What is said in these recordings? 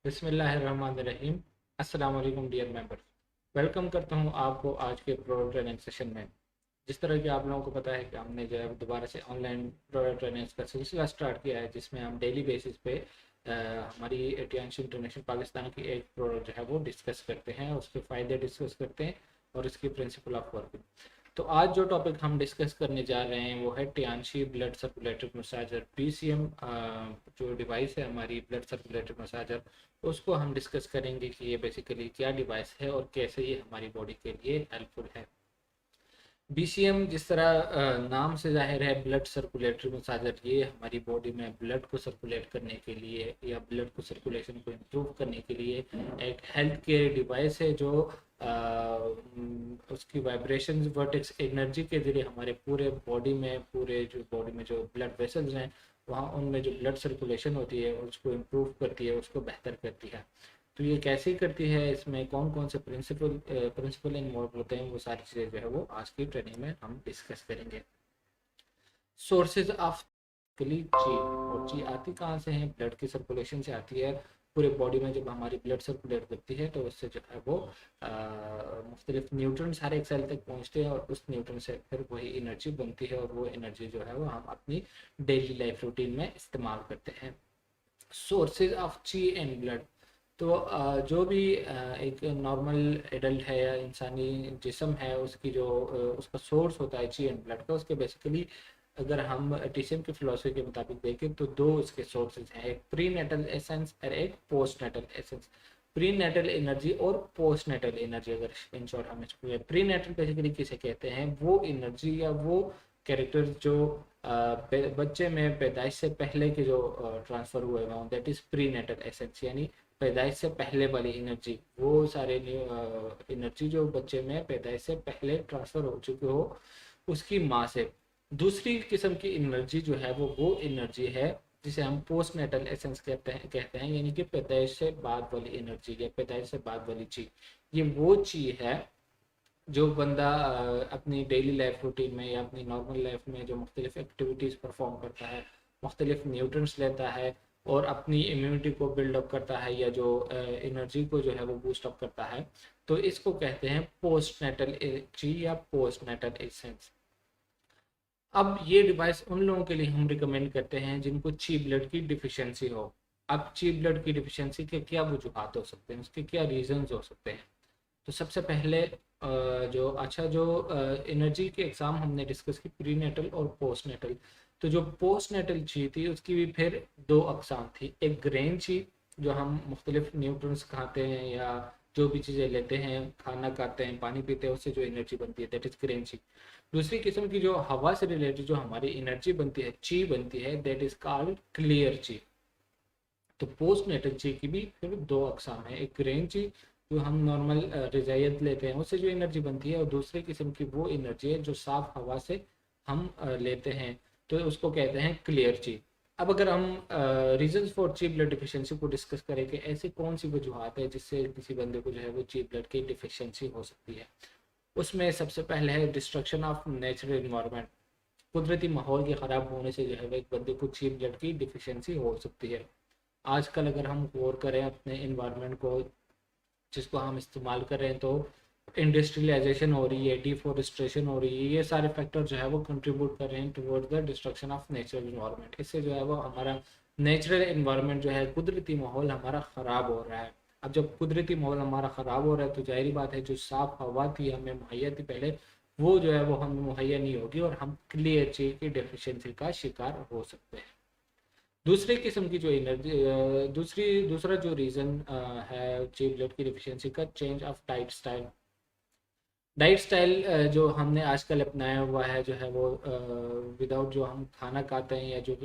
बिस्मिल्लाहिर्रहमानिर्रहीम। अस्सलाम वालेकुम डियर मेंबर, वेलकम करता हूँ आपको आज के प्रोडक्ट ट्रेनिंग सेशन में। जिस तरह कि आप लोगों को पता है कि हमने जो है दोबारा से ऑनलाइन प्रोडक्ट ट्रेनिंग का सिलसिला स्टार्ट किया है, जिसमें हम डेली बेसिस पे हमारी एटियांश इंटरनेशनल पाकिस्तान की एक प्रोडक्ट जो है वो डिस्कस करते हैं, उसके फ़ायदे डिस्कस करते हैं और इसकी प्रिंसिपल ऑफ वर्किंग। तो आज जो टॉपिक हम डिस्कस करने जा रहे हैं वो है टियांशी ब्लड सर्कुलेटरी मसाजर पीसीएम। जो डिवाइस है हमारी ब्लड सर्कुलेटरी मसाजर, उसको हम डिस्कस करेंगे कि ये बेसिकली क्या डिवाइस है और कैसे ये हमारी बॉडी के लिए हेल्पफुल है। बीसीएम जिस तरह नाम से जाहिर है, ब्लड सर्कुलेटरी मसाजर, ये हमारी बॉडी में ब्लड को सर्कुलेट करने के लिए या ब्लड को सर्कुलेशन को इम्प्रूव करने के लिए एक हेल्थ केयर डिवाइस है जो उसकी वाइब्रेशन वर्टेक्स एनर्जी के जरिए हमारे पूरे बॉडी में, पूरे जो बॉडी में जो ब्लड वेसल्स हैं वहाँ उनमें जो ब्लड सर्कुलेशन होती है उसको इम्प्रूव करती है, उसको बेहतर करती है। तो ये कैसे करती है, इसमें कौन कौन से प्रिंसिपल इन्वॉल्व होते हैं, वो सारी चीज़ें जो है वो आज की ट्रेनिंग में हम डिस्कस करेंगे। सोर्सेज ऑफ ची, और ची आती कहाँ से है? ब्लड की सर्कुलेशन से आती है। पूरे बॉडी में जब हमारी ब्लड सर्कुलेट करती है तो उससे जो है वो मुख्तलिफ न्यूट्रंस हर एक सेल तक पहुँचते हैं और उस न्यूट्रन से फिर वही एनर्जी बनती है और वो एनर्जी जो है वो हम अपनी डेली लाइफ रूटीन में इस्तेमाल करते हैं। सोर्सेज ऑफ ची एंड ब्लड, तो जो भी एक नॉर्मल एडल्ट है या इंसानी जिस्म है, उसकी जो उसका सोर्स होता है ची एंड ब्लड का, उसके बेसिकली अगर हम टीसीएम की फिलोसफी के मुताबिक देखें तो दो इसके सोर्सेज हैं, एक प्री नेटल एसेंस और एक post natal essence. Pre natal energy और पोस्ट नेटल एनर्जी, अगर इन शॉर्ट हम इसको, प्री नेटल बेसिकली किसे कहते हैं? वो एनर्जी या वो कैरेक्टर जो बच्चे में पैदाइश से पहले के जो ट्रांसफर हुए हैं, that is pre natal essence, यानी पैदाइश से पहले वाली एनर्जी। वो सारे एनर्जी जो बच्चे में पैदाइश से पहले ट्रांसफर हो चुके हो उसकी माँ से। दूसरी किस्म की एनर्जी जो है वो एनर्जी है जिसे हम पोस्ट नेटल एसेंस कहते हैं, यानी कि पैदाइश से बाद वाली एनर्जी या पैदाइश से बाद वाली चीज। ये वो चीज है जो बंदा अपनी डेली लाइफ रूटीन में या अपनी नॉर्मल लाइफ में जो मुख्तलिफ एक्टिविटीज़ परफॉर्म करता है, मुख्तलिफ न्यूट्रंस लेता है और अपनी इम्यूनिटी को बिल्डअप करता है या जो एनर्जी को जो है वो बूस्ट अप करता है, तो इसको कहते हैं पोस्ट नेटल ची या पोस्ट नेटल एसेंस। अब ये डिवाइस उन लोगों के लिए हम रिकमेंड करते हैं जिनको ची ब्लड की डिफिशियंसी हो। अब ची ब्लड की डिफिशियंसी के क्या वजूहत हो सकते हैं, उसके क्या रीजंस हो सकते हैं? तो सबसे पहले जो एनर्जी के एग्ज़ाम हमने डिस्कस की, प्री नेटल और पोस्ट नेटल। तो जो पोस्ट नेटल ची थी उसकी भी फिर दो अकसाम थी। एक ग्रेन ची, जो हम मुख्तलिफ न्यूट्रंस खाते हैं या जो भी चीज़ें लेते हैं, खाना खाते हैं, पानी पीते हैं, उससे जो एनर्जी बनती है दैट इज़ ग्रेन ची। दूसरी किस्म की जो हवा से रिलेटेड जो हमारी एनर्जी बनती है, ची बनती है, दैट इज़ कॉल्ड क्लियर ची। तो पोस्ट नेटल ची की भी फिर दो अकसाम है, एक ग्रेन ची जो हम नॉर्मल ग़िज़ाइयत लेते हैं उससे जो एनर्जी बनती है, और दूसरे किस्म की वो एनर्जी है जो साफ़ हवा से हम लेते हैं, तो उसको कहते हैं क्लियर ची। अब अगर हम रीजंस फॉर ची ब्लड डिफिशियंसी को डिस्कस करें कि ऐसी कौन सी वजूहत है जिससे किसी बंदे को जो है वो ची ब्लड की डिफिशियंसी हो सकती है, उसमें सबसे पहले है डिस्ट्रक्शन ऑफ नेचुरल इन्वायरमेंट। कुदरती माहौल के ख़राब होने से जो है वो एक बंदे को ची ब्लड की डिफिशियंसी हो सकती है। आजकल अगर हम गौर करें अपने इन्वायरमेंट को जिसको हम इस्तेमाल कर रहे हैं, तो इंडस्ट्रियलाइजेशन हो रही है, डिफॉरेस्टेशन हो रही है, ये सारे फैक्टर जो है वो कंट्रीब्यूट कर रहे हैं toward the destruction of natural environment. इससे जो है वो हमारा नेचुरल इन्वायरमेंट जो है, कुदरती माहौल हमारा ख़राब हो रहा है। अब जब कुदरती माहौल हमारा ख़राब हो रहा है तो जाहिर बात है जो साफ़ हवा थी हमें मुहैया थी पहले, वो जो है वो हमें मुहैया नहीं होगी और हम क्लियर चीज की डेफिशिएंसी का शिकार हो सकते हैं। दूसरी किस्म की जो एनर्जी दूसरा जो रीज़न है ची ब्लड की डिफिशियंसी का, change of diet style. Diet style जो हमने आजकल अपनाया हुआ है जो है वो विदाउट जो हम खाना खाते हैं या जो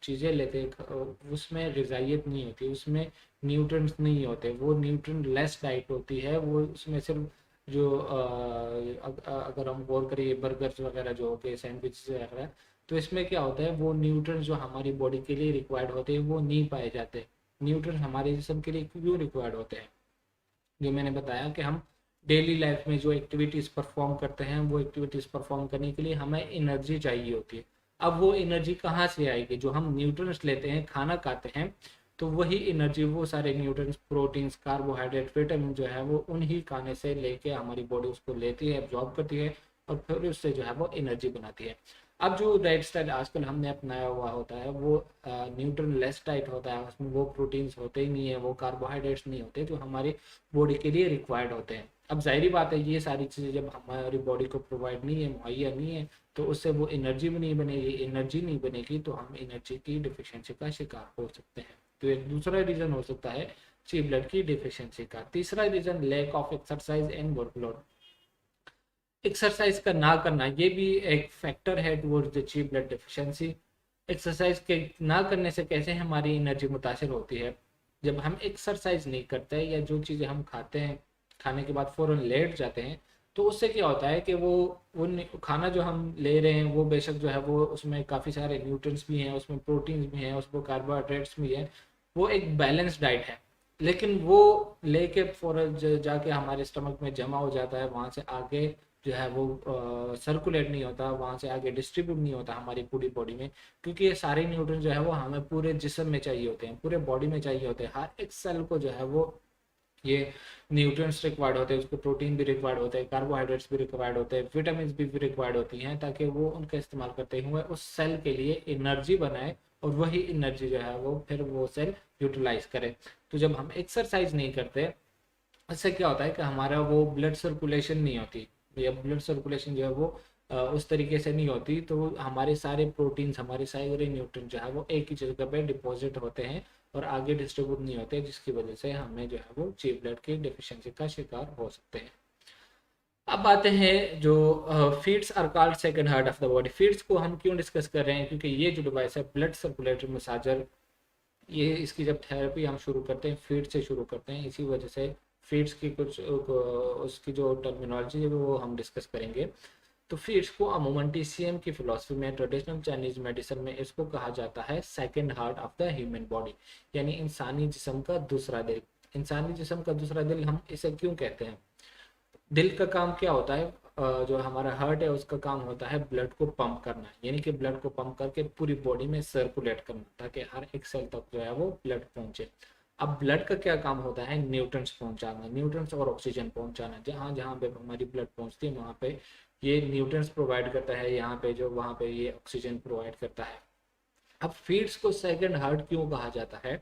चीज़ें लेते हैं उसमें ग़िज़ाइयत नहीं होती, उसमें न्यूट्रंस नहीं होते, वो न्यूट्रन लेस डाइट होती है। वो उसमें सिर्फ जो अगर हम गौर करिए बर्गर्स वगैरह जो होते हैं, सैंडविच वगैरह, तो इसमें क्या होता है, वो न्यूट्रन जो हमारी बॉडी के लिए रिक्वायर्ड होते हैं वो नहीं पाए जाते। न्यूट्रन हमारे जिस्म के लिए क्यों रिक्वायर्ड होते हैं? जो मैंने बताया कि हम डेली लाइफ में जो एक्टिविटीज़ परफॉर्म करते हैं, वो एक्टिविटीज़ परफॉर्म करने के लिए हमें एनर्जी चाहिए होती है। अब वो एनर्जी कहाँ से आएगी? जो हम न्यूट्रिएंट्स लेते हैं, खाना खाते हैं, तो वही एनर्जी, वो सारे न्यूट्रिएंट्स, प्रोटीन्स, कार्बोहाइड्रेट, विटामिन जो है वो उन्हीं खाने से लेके हमारी बॉडी उसको लेती है, एब्जॉर्ब करती है और फिर उससे जो है वो एनर्जी बनाती है। अब जो डाइट स्टाइल आजकल हमने अपनाया हुआ होता है वो न्यूट्रल लेस डाइट होता है, उसमें वो प्रोटीन्स होते ही नहीं है, वो कार्बोहाइड्रेट्स नहीं होते जो हमारी बॉडी के लिए रिक्वायर्ड होते हैं। अब जाहिर बात है ये सारी चीज़ें जब हमारी बॉडी को प्रोवाइड नहीं है, मुहैया नहीं है, तो उससे वो एनर्जी भी नहीं बनेगी, एनर्जी नहीं बनेगी तो हम एनर्जी की डिफिशियंसी का शिकार हो सकते हैं। तो एक दूसरा रीज़न हो सकता है ची ब्लड की डिफिशियंसी का। तीसरा reason lack of exercise and workload. Exercise का ना करना ये भी एक फैक्टर है towards the chi blood deficiency. Exercise के ना करने से कैसे हमारी एनर्जी मुतासर होती है, जब हम एक्सरसाइज नहीं करते या जो चीज़ें हम खाते हैं खाने के बाद फ़ौरन लेट जाते हैं, तो उससे क्या होता है कि वो खाना जो हम ले रहे हैं वो बेशक जो है वो उसमें काफ़ी सारे न्यूट्रिएंट्स भी हैं, उसमें प्रोटीन्स भी हैं, उसमें कार्बोहाइड्रेट्स भी हैं, वो एक बैलेंस डाइट है, लेकिन वो लेके फ़ौरन जाके हमारे स्टमक में जमा हो जाता है, वहाँ से आगे जो है वो सर्कुलेट नहीं होता, वहाँ से आगे डिस्ट्रीब्यूट नहीं होता हमारी पूरी बॉडी में, क्योंकि ये सारे न्यूट्रिएंट जो है वो हमें पूरे जिस्म में चाहिए होते हैं, पूरे बॉडी में चाहिए होते हैं। हर एक सेल को जो है वो ये न्यूट्रिएंट्स रिक्वायर्ड होते हैं, उसको प्रोटीन भी रिक्वायर्ड होते हैं, कार्बोहाइड्रेट्स भी रिक्वायर्ड होते हैं, विटामिन भी रिक्वायर्ड होती हैं, ताकि वो उनका इस्तेमाल करते हुए उस सेल के लिए एनर्जी बनाए और वही एनर्जी जो है वो फिर वो सेल यूटिलाइज करे। तो जब हम एक्सरसाइज नहीं करते, इससे क्या होता है कि हमारा वो ब्लड सर्कुलेशन नहीं होती, या ब्लड सर्कुलेशन जो है वो उस तरीके से नहीं होती, तो हमारे सारे प्रोटीन्स, हमारे सारे न्यूट्रिएंट जो है वो एक ही जगह पे डिपॉजिट होते हैं और आगे डिस्ट्रीब्यूट नहीं होते, जिसकी वजह से हमें जो है वो ची ब्लड की डिफिशियंसी का शिकार हो सकते हैं। अब आते हैं जो feet are called second heart of the body. Feet को हम क्यों डिस्कस कर रहे हैं, क्योंकि ये जो डिवाइस है ब्लड सर्कुलेटरी मसाजर, ये इसकी जब थेरेपी हम शुरू करते हैं फीड से शुरू करते हैं, इसी वजह से फीड्स की कुछ उसकी जो टर्मिनोलॉजी है वो हम डिस्कस करेंगे। तो फिर इसको अमूमन टीसीएम की फिलॉसफी में, ट्रेडिशनल चाइनीज मेडिसिन में इसको कहा जाता है second heart of the human body, यानी इंसानी जिस्म का दूसरा दिल। इंसानी जिस्म का दूसरा दिल हम इसे क्यों कहते हैं? दिल का काम क्या होता है? जो हमारा हार्ट है उसका काम होता है ब्लड को पंप करना, यानी कि ब्लड को पंप करके पूरी बॉडी में सर्कुलेट करना, ताकि हर एक सेल तक जो है वो ब्लड पहुंचे। अब ब्लड का क्या काम होता है? न्यूट्रिएंट्स पहुंचाना, न्यूट्रिएंट्स और ऑक्सीजन पहुंचाना। जहाँ जहाँ पे हमारी ब्लड पहुंचती है वहाँ पे ये न्यूट्रिएंट्स प्रोवाइड करता है, यहाँ पे जो वहाँ पे ये ऑक्सीजन प्रोवाइड करता है। अब फीड्स को सेकंड हार्ट क्यों कहा जाता है?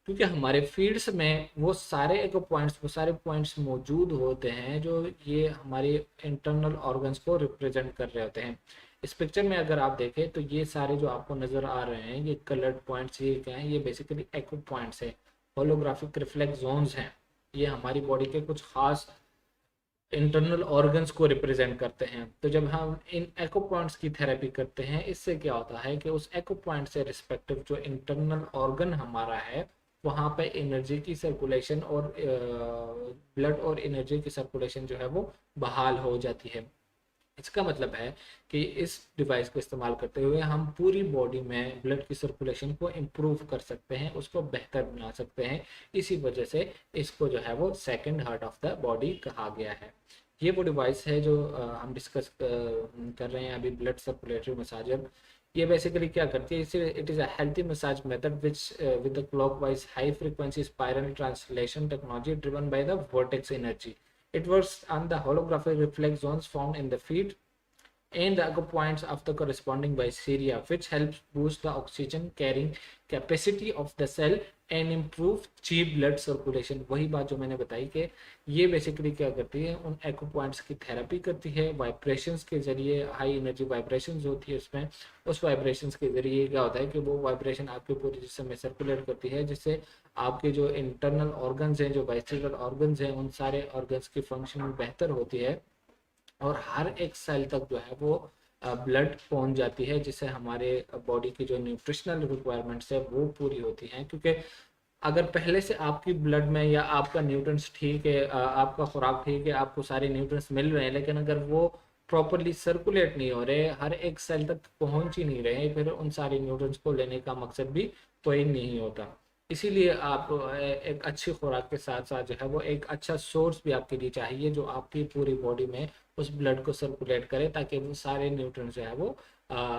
क्योंकि हमारे फीड्स में वो सारे एक पॉइंट्स, वो सारे पॉइंट्स मौजूद होते हैं जो ये हमारे इंटरनल ऑर्गन्स को रिप्रेजेंट कर रहे होते हैं। इस पिक्चर में अगर आप देखें तो ये सारे जो आपको नजर आ रहे हैं ये कलर्ड पॉइंट्स, ये क्या है? ये बेसिकली एक्व पॉइंट्स है, होलोग्राफिक रिफ्लेक्स जोन्स हैं। ये हमारी बॉडी के कुछ खास इंटरनल ऑर्गन्स को रिप्रेजेंट करते हैं। तो जब हम इन एको पॉइंट्स की थेरेपी करते हैं, इससे क्या होता है कि उस एको पॉइंट से रिस्पेक्टिव जो इंटरनल ऑर्गन हमारा है वहाँ पे एनर्जी की सर्कुलेशन और ब्लड और एनर्जी की सर्कुलेशन जो है वो बहाल हो जाती है। इसका मतलब है कि इस डिवाइस को इस्तेमाल करते हुए हम पूरी बॉडी में ब्लड की सर्कुलेशन को इम्प्रूव कर सकते हैं, उसको बेहतर बना सकते हैं। इसी वजह से इसको जो है वो second heart of the body कहा गया है। ये वो डिवाइस है जो हम डिस्कस कर रहे हैं अभी, ब्लड सर्कुलेटरी मसाजर। ये बेसिकली क्या करती है? इसे it is a healthy massage method which with the clockwise high frequency spiral translation technology driven by the vortex energy. It works on the holographic reflex zones found in the feet and the other points of the corresponding viscera, which helps boost the oxygen carrying capacity of the cell and improve cheap blood circulation। वही बात जो मैंने बताई कि ये basically क्या करती है, उन एक्व पॉइंट्स की थेरेपी करती है वाइब्रेशंस के जरिए। हाई एनर्जी वाइब्रेशंस होती है उसमें, उस वाइब्रेशंस के जरिए क्या होता है कि वो वाइब्रेशन आपके पूरे जिस्म में सर्कुलेट करती है, जिससे आपके जो इंटरनल ऑर्गन्स हैं, जो वाइसरल ऑर्गन्स हैं, उन सारे ऑर्गन्स की फंक्शनिंग बेहतर होती है और हर एक सेल तक जो है वो ब्लड पहुंच जाती है, जिससे हमारे बॉडी की जो न्यूट्रिशनल रिक्वायरमेंट्स है वो पूरी होती हैं। क्योंकि अगर पहले से आपकी ब्लड में या आपका न्यूट्रिएंट्स ठीक है, आपका खुराक ठीक है, आपको सारे न्यूट्रिएंट्स मिल रहे हैं, लेकिन अगर वो प्रॉपरली सर्कुलेट नहीं हो रहे, हर एक सेल तक पहुंच ही नहीं रहे, फिर उन सारे न्यूट्रिएंट्स को लेने का मकसद भी कोई नहीं होता। इसीलिए आप एक अच्छी खुराक के साथ साथ जो है वो एक अच्छा सोर्स भी आपके लिए चाहिए जो आपकी पूरी बॉडी में उस ब्लड को सर्कुलेट करे, ताकि वो सारे न्यूट्रिएंट्स जो है वो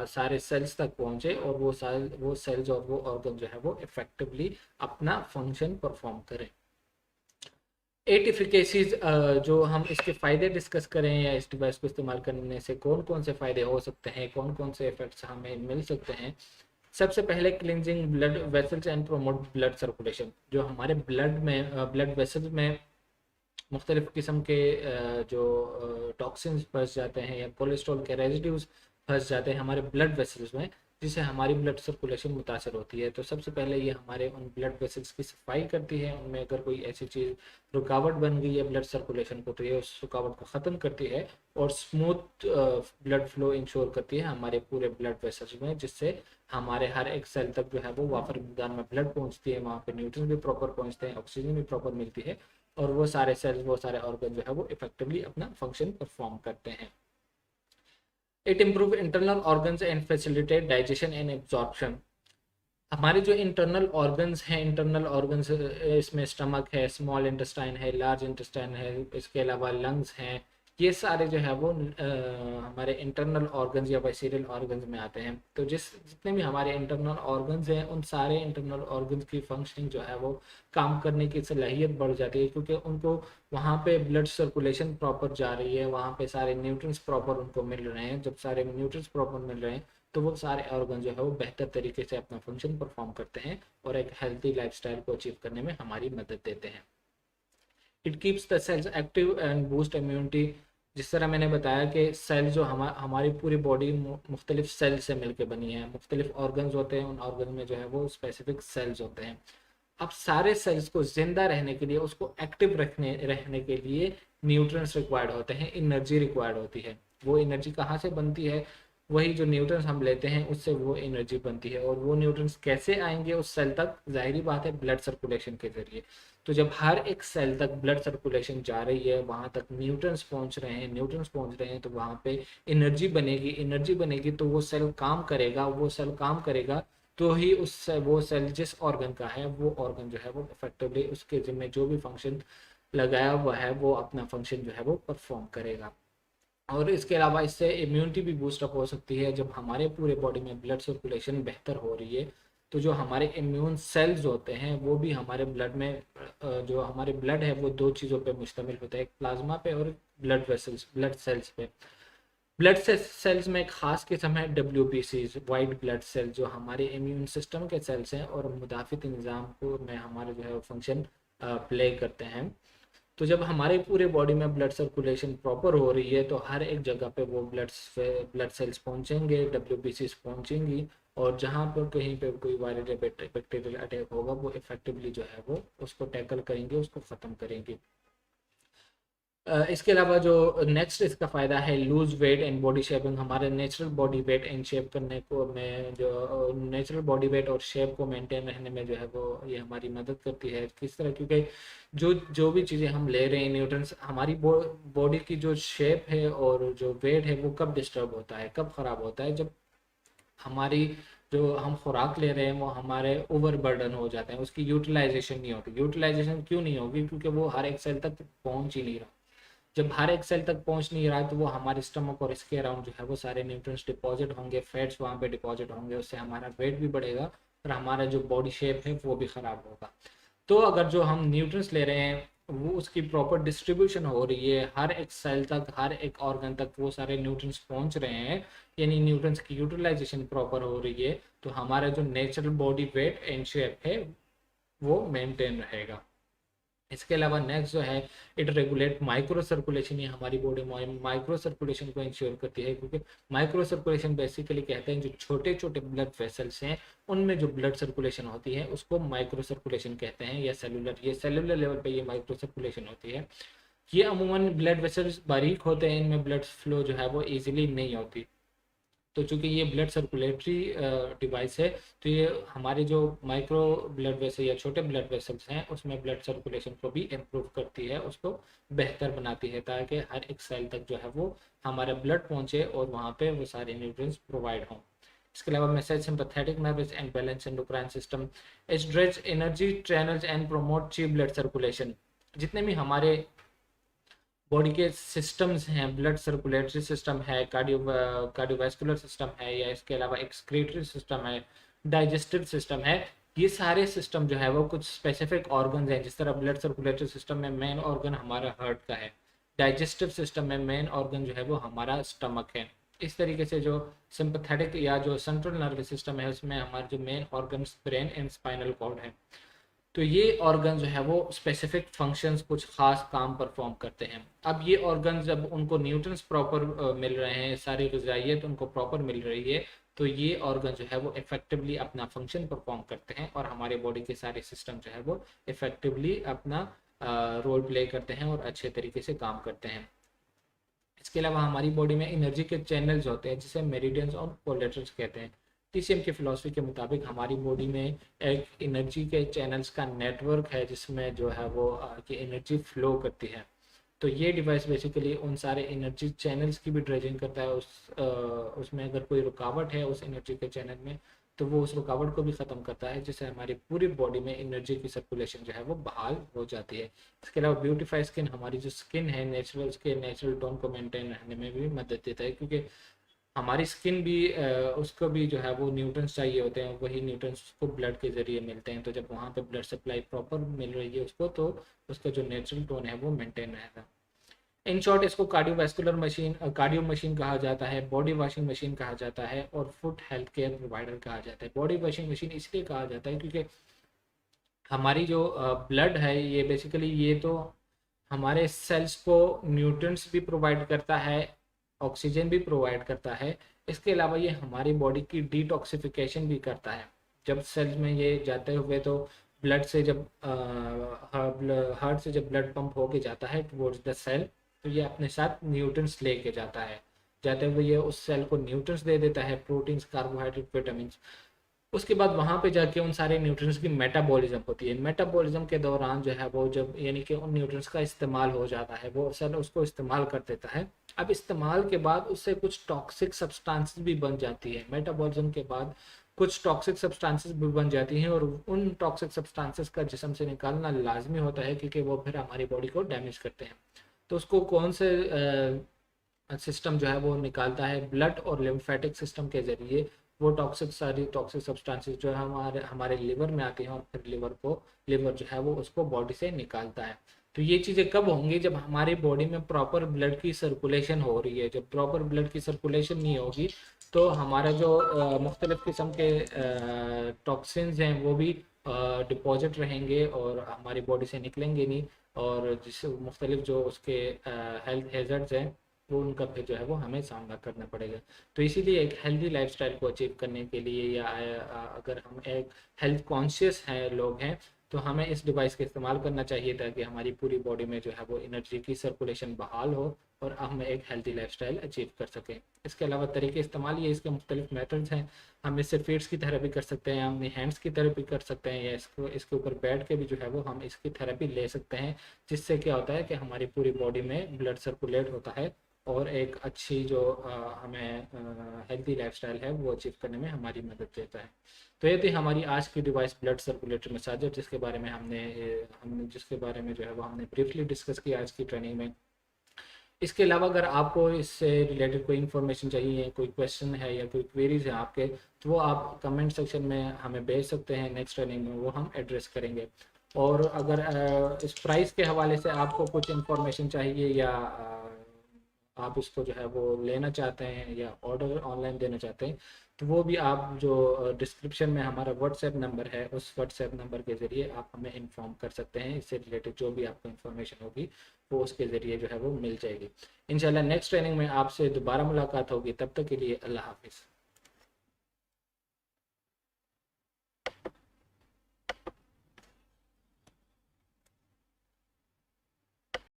सारे सेल्स तक पहुंचे और वो सेल्स और वो ऑर्गन जो है वो इफेक्टिवली अपना फंक्शन परफॉर्म करें। एट इफिकेसीज, जो हम इसके फ़ायदे डिस्कस करें या इस डिवाइस को इस्तेमाल करने से कौन कौन से फ़ायदे हो सकते हैं, कौन कौन से इफेक्ट्स हमें मिल सकते हैं। सबसे पहले cleansing blood vessels and promote blood circulation. जो हमारे ब्लड वेसल्स में मुख्तलिफ किस्म के जो टॉक्सिन्स फंस जाते हैं या कोलेस्ट्रॉल के रेजिड्यूज फंस जाते हैं हमारे ब्लड वेसल्स में, जिससे हमारी ब्लड सर्कुलेशन मुतासर होती है। तो सबसे पहले ये हमारे उन ब्लड वेसल्स की सफाई करती है, उनमें अगर कोई ऐसी चीज़ रुकावट बन गई है ब्लड सर्कुलेशन को तो ये उस रुकावट को ख़त्म करती है और स्मूथ ब्लड फ्लो इंश्योर करती है हमारे पूरे ब्लड वेसल्स में, जिससे हमारे हर एक सेल तक जो है वो वाफर मिकदार में ब्लड पहुंचती है, वहाँ पे न्यूट्रिएंट्स भी प्रॉपर पहुंचते हैं, ऑक्सीजन भी प्रॉपर मिलती है और वो सारे सेल्स वो सारे ऑर्गन जो है वो इफेक्टिवली अपना फंक्शन परफॉर्म करते हैं। It improve internal organs and facilitate digestion and absorption. हमारे जो इंटरनल ऑर्गन्स इसमें स्टमक है, स्मॉल इंटेस्टाइन है, लार्ज इंटेस्टाइन है, इसके अलावा लंग्स हैं, ये सारे जो है वो हमारे इंटरनल ऑर्गन्स या वाइसेरल ऑर्गन्स में आते हैं। तो जितने भी हमारे इंटरनल ऑर्गन्स हैं उन सारे इंटरनल ऑर्गन्स की फंक्शनिंग जो है वो काम करने की सलाहियत बढ़ जाती है, क्योंकि उनको वहाँ पे ब्लड सर्कुलेशन प्रॉपर जा रही है, वहाँ पे सारे न्यूट्रिएंट्स प्रॉपर उनको मिल रहे हैं। जब सारे न्यूट्रिएंट्स प्रॉपर मिल रहे हैं तो वो सारे ऑर्गन जो है वो बेहतर तरीके से अपना फंक्शन परफॉर्म करते हैं और एक हेल्थी लाइफस्टाइल को अचीव करने में हमारी मदद देते हैं। It keeps the cells active and boost immunity. जिस तरह मैंने बताया कि सेल जो हमारी पूरी बॉडी मुख्तलिफ सेल से मिलकर बनी है, मुख्तलिफ ऑर्गन्स होते हैं, उन ऑर्गन में जो है वो स्पेसिफिक सेल्स होते हैं। अब सारे सेल्स को जिंदा रहने के लिए, उसको एक्टिव रहने के लिए न्यूट्रिएंट्स रिक्वायर्ड होते हैं, एनर्जी रिक्वायर्ड होती है। वो एनर्जी कहाँ से बनती है? वही जो न्यूट्रिएंट्स हम लेते हैं उससे वो एनर्जी बनती है। और वो न्यूट्रिएंट्स कैसे आएंगे उस सेल तक? जाहिर बात है ब्लड सर्कुलेशन के जरिए। तो जब हर एक सेल तक ब्लड सर्कुलेशन जा रही है, वहाँ तक न्यूट्रिएंट्स पहुँच रहे हैं तो वहाँ पे एनर्जी बनेगी तो वो सेल काम करेगा तो ही वो सेल जिस ऑर्गन का है वो ऑर्गन जो है वो इफेक्टिवली उसके जिम्मे जो भी फंक्शन लगाया हुआ है वो अपना फंक्शन जो है वो परफॉर्म करेगा। और इसके अलावा इससे इम्यूनिटी भी बूस्ट अप हो सकती है। जब हमारे पूरे बॉडी में ब्लड सर्कुलेशन बेहतर हो रही है तो जो हमारे इम्यून सेल्स होते हैं वो भी हमारे ब्लड में जो हमारे ब्लड है वो दो चीज़ों पे मुश्तमिल होता है, एक प्लाज्मा पे और ब्लड सेल्स पे। ब्लड सेल्स में एक खास किस्म है WBCs, वाइट ब्लड सेल, जो हमारे इम्यून सिस्टम के सेल्स हैं और मुदाफ़ित निज़ाम को में हमारे जो है फंक्शन प्ले करते हैं। तो जब हमारे पूरे बॉडी में ब्लड सर्कुलेशन प्रॉपर हो रही है तो हर एक जगह पे वो ब्लड सेल्स पहुंचेंगे, WBCs पहुंचेंगी और जहाँ पर कहीं पे कोई वायरल या बैक्टीरियल अटैक होगा वो इफेक्टिवली जो है वो उसको टैकल करेंगे, उसको ख़त्म करेंगे। इसके अलावा जो नेक्स्ट इसका फ़ायदा है lose weight and body shaping. हमारे natural body weight and shape करने को में जो नेचुरल बॉडी वेट और शेप को मेंटेन रहने में जो है वो ये हमारी मदद करती है। किस तरह? क्योंकि जो भी चीज़ें हम ले रहे हैं न्यूट्रिएंट्स, हमारी बॉडी की जो शेप है और जो वेट है वो कब डिस्टर्ब होता है, कब ख़राब होता है? जब हमारी जो हम खुराक ले रहे हैं वो हमारे ओवर बर्डन हो जाते हैं, उसकी यूटिलाइजेशन नहीं होती। यूटिलाइजेशन क्यों नहीं होगी? क्योंकि वो हर एक सेल तक पहुँच ही नहीं रहा। जब हर एक सेल तक पहुंच नहीं रहा है तो वो हमारे स्टमक और इसके अराउंड जो है वो सारे न्यूट्रिएंट्स डिपॉजिट होंगे, फैट्स वहाँ पे डिपॉजिट होंगे, उससे हमारा वेट भी बढ़ेगा और हमारा जो बॉडी शेप है वो भी ख़राब होगा। तो अगर जो हम न्यूट्रिएंट्स ले रहे हैं वो उसकी प्रॉपर डिस्ट्रीब्यूशन हो रही है, हर एक सेल तक, हर एक ऑर्गन तक वो सारे न्यूट्रिएंट्स पहुंच रहे हैं, यानी न्यूट्रिएंट्स की यूटिलाइजेशन प्रॉपर हो रही है, तो हमारा जो natural body weight and shape है वो मेंटेन रहेगा। इसके अलावा नेक्स्ट जो है इट रेगुलेट माइक्रो सर्कुलेशन। ये हमारी बॉडी में माइक्रो सर्कुलेशन को इंश्योर करती है, क्योंकि माइक्रो सर्कुलेशन बेसिकली कहते हैं जो छोटे छोटे ब्लड वेसल्स हैं उनमें जो ब्लड सर्कुलेशन होती है उसको माइक्रो सर्कुलेशन कहते हैं, या सेलुलर लेवल पे ये माइक्रो सर्कुलेशन होती है। ये अमूमन ब्लड वेसल्स बारीक होते हैं, इनमें ब्लड फ्लो जो है वो ईजिली नहीं होती। तो चूंकि ये ब्लड सर्कुलेटरी डिवाइस है तो ये हमारे जो माइक्रो ब्लड वेसल या छोटे ब्लड वेसल्स हैं उसमें ब्लड सर्कुलेशन को भी इम्प्रूव करती है, उसको बेहतर बनाती है, ताकि हर एक सेल तक जो है वो हमारा ब्लड पहुंचे और वहाँ पे वो सारे न्यूट्रिएंट्स प्रोवाइड हों। इसके अलावा message sympathetic nervous and balance endocrine system, it dredges energy channels and promote cheap blood circulation. जितने भी हमारे बॉडी के सिस्टम्स हैं, ब्लड सर्कुलेटरी सिस्टम है, कार्डियोवैस्कुलर सिस्टम है, या इसके अलावा एक्सक्रीटरी सिस्टम है, डाइजेस्टिव सिस्टम है, ये सारे सिस्टम जो है वो कुछ स्पेसिफिक ऑर्गन्स हैं। जिस तरह ब्लड सर्कुलेटरी सिस्टम में मेन ऑर्गन हमारा हार्ट का है, डाइजेस्टिव सिस्टम में मेन ऑर्गन जो है वो हमारा स्टमक है। इस तरीके से जो सिंपैथेटिक या जो सेंट्रल नर्वस सिस्टम है उसमें हमारे जो main organ brain and spinal cord है। तो ये ऑर्गन जो है वो स्पेसिफिक फंक्शंस, कुछ खास काम परफॉर्म करते हैं। अब ये ऑर्गन जब उनको न्यूट्रिएंट्स प्रॉपर मिल रहे हैं, सारी ग़िज़ाइयत उनको प्रॉपर मिल रही है, तो ये ऑर्गन जो है वो इफेक्टिवली अपना फंक्शन परफॉर्म करते हैं और हमारे बॉडी के सारे सिस्टम जो है वो इफेक्टिवली अपना रोल प्ले करते हैं और अच्छे तरीके से काम करते हैं। इसके अलावा हमारी बॉडी में एनर्जी के चैनल्स होते हैं जिसे मेरिडियंस और कोलेटर्स कहते हैं। टीसीएम की फिलॉसफी के मुताबिक हमारी बॉडी में एक एनर्जी के चैनल्स का नेटवर्क है जिसमें जो है वो की एनर्जी फ्लो करती है। तो ये डिवाइस बेसिकली उन सारे एनर्जी चैनल्स की भी ड्रेजिंग करता है। उसमें अगर कोई रुकावट है उस एनर्जी के चैनल में तो वो उस रुकावट को भी ख़त्म करता है, जिससे हमारी पूरी बॉडी में एनर्जी की सर्कुलेशन जो है वो बहाल हो जाती है। इसके अलावा ब्यूटीफाई स्किन, हमारी जो स्किन है नेचुरल, उसके नेचुरल टोन को मेंटेन रखने में भी मदद देता है, क्योंकि हमारी स्किन भी उसको भी जो है वो न्यूट्रिएंट्स चाहिए होते हैं, वही न्यूट्रिएंट्स उसको ब्लड के ज़रिए मिलते हैं। तो जब वहाँ पे ब्लड सप्लाई प्रॉपर मिल रही है उसको, तो उसका जो नेचुरल टोन है वो मेंटेन रहेगा। इन शॉर्ट इसको कार्डियोवैस्कुलर मशीन, कार्डियो मशीन कहा जाता है, बॉडी वॉशिंग मशीन कहा जाता है और फुट हेल्थ केयर प्रोवाइडर कहा जाता है। बॉडी वॉशिंग मशीन इसलिए कहा जाता है क्योंकि हमारी जो ब्लड है ये बेसिकली ये तो हमारे सेल्स को न्यूट्रिएंट्स भी प्रोवाइड करता है, ऑक्सीजन भी प्रोवाइड करता है। इसके अलावा ये हमारी बॉडी की डिटॉक्सिफिकेशन भी करता है। जब सेल्स में ये जाते हुए तो ब्लड से जब हार्ट से जब ब्लड पंप होके जाता है टुवर्ड्स द सेल, तो ये अपने साथ न्यूट्रिएंट्स लेके जाता है। जाते हुए ये उस सेल को न्यूट्रिएंट्स दे देता है, प्रोटीन्स, कार्बोहाइड्रेट, विटामिन। उसके बाद वहाँ पे जाके उन सारे न्यूट्रिएंट्स की मेटाबॉलिज्म होती है। मेटाबॉलिज्म के दौरान जो है वो जब यानी कि उन न्यूट्रिएंट्स का इस्तेमाल हो जाता है, वो सेल उसको इस्तेमाल कर देता है। अब इस्तेमाल के बाद उससे कुछ टॉक्सिक सब्सटेंसेस भी बन जाती है। मेटाबॉलिज्म के बाद कुछ टॉक्सिक सब्सटेंसेस भी बन जाती हैं और उन टॉक्सिक सब्सटेंसेस का जिस्म से निकालना लाजमी होता है क्योंकि वो फिर हमारी बॉडी को डैमेज करते हैं। तो उसको कौन से सिस्टम जो है वो निकालता है? ब्लड और लिम्फेटिक सिस्टम के ज़रिए वो सारी टॉक्सिक सब्सटेंसेस जो है हमारे लिवर में आती हैं और फिर लिवर जो है वो उसको बॉडी से निकालता है। तो ये चीज़ें कब होंगी? जब हमारी बॉडी में प्रॉपर ब्लड की सर्कुलेशन हो रही है। जब प्रॉपर ब्लड की सर्कुलेशन नहीं होगी तो हमारा जो मुख्तलिफ़ किस्म के टॉक्सिन्स हैं वो भी डिपॉजिट रहेंगे और हमारी बॉडी से निकलेंगे नहीं, और जिससे मुख्तलिफ जो उसके हेल्थ हैज़र्ड्स हैं वो उनका फिर जो है वो हमें सामना करना पड़ेगा। तो इसीलिए एक हेल्दी लाइफस्टाइल को अचीव करने के लिए या अगर हम एक हेल्थ कॉन्शियस हैं लोग हैं तो हमें इस डिवाइस का इस्तेमाल करना चाहिए ताकि हमारी पूरी बॉडी में जो है वो एनर्जी की सर्कुलेशन बहाल हो और हम एक हेल्दी लाइफस्टाइल अचीव कर सकें। इसके अलावा तरीके इस्तेमाल ये इसके मुख्तलिफ मेथड्स हैं। हम इससे फीट्स की थेरेपी कर सकते हैं, हम हैंड्स की थेरेपी कर सकते हैं, या इसके ऊपर बैठ के भी जो है वो हम इसकी थेरेपी ले सकते हैं, जिससे क्या होता है कि हमारी पूरी बॉडी में ब्लड सर्कुलेट होता है और एक अच्छी जो हमें हेल्दी लाइफस्टाइल है वो अचीव करने में हमारी मदद देता है। तो ये थी हमारी आज की डिवाइस ब्लड सर्कुलेटरी मसाजर, जिसके बारे में जिसके बारे में जो है वो हमने ब्रीफली डिस्कस किया आज की ट्रेनिंग में। इसके अलावा अगर आपको इससे रिलेटेड कोई इन्फॉर्मेशन चाहिए, कोई क्वेश्चन है या कोई क्वेरीज है आपके, तो वो आप कमेंट सेक्शन में हमें भेज सकते हैं। नेक्स्ट ट्रेनिंग में वो हम एड्रेस करेंगे। और अगर इस प्राइस के हवाले से आपको कुछ इन्फॉर्मेशन चाहिए या आप इसको जो है वो लेना चाहते हैं या ऑर्डर ऑनलाइन देना चाहते हैं, तो वो भी आप जो डिस्क्रिप्शन में हमारा व्हाट्सएप नंबर है उस व्हाट्सएप नंबर के ज़रिए आप हमें इन्फॉर्म कर सकते हैं। इससे रिलेटेड जो भी आपको इन्फॉर्मेशन होगी वो उसके ज़रिए जो है वो मिल जाएगी। इंशाल्लाह नेक्स्ट ट्रेनिंग में आपसे दोबारा मुलाकात होगी। तब तक के लिए अल्लाह हाफिज़।